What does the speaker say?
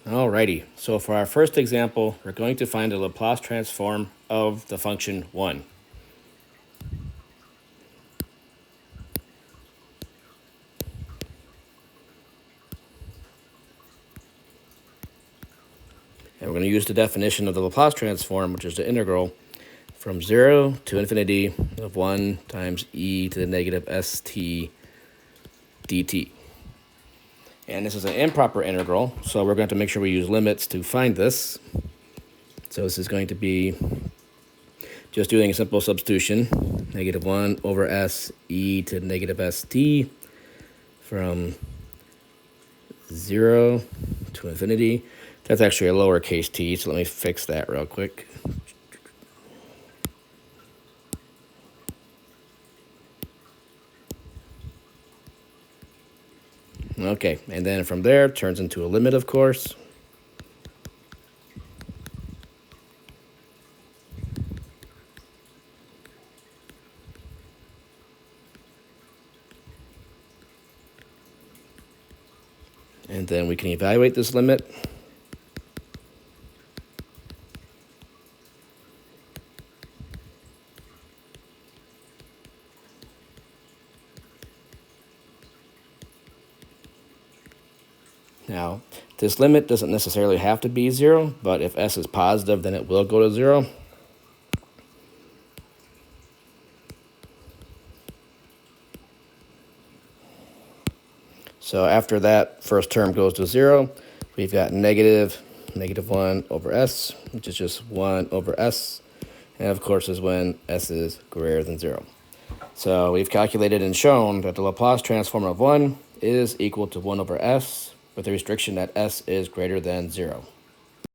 Alrighty, so for our first example, we're going to find the Laplace transform of the function 1. And we're going to use the definition of the Laplace transform, which is the integral from 0 to infinity of 1 times e to the negative st dt. And this is an improper integral, so we're going to make sure we use limits to find this. So this is going to be just doing a simple substitution, negative 1 over s e to negative st from 0 to infinity. That's actually a lowercase t, so let me fix that real quick. Okay, and then from there, it turns into a limit, of course. And then we can evaluate this limit. Now, this limit doesn't necessarily have to be 0, but if s is positive, then it will go to 0. So after that first term goes to 0, we've got negative 1 over s, which is just 1 over s. And of course is when s is greater than 0. So we've calculated and shown that the Laplace transform of 1 is equal to 1 over s, with the restriction that s is greater than 0.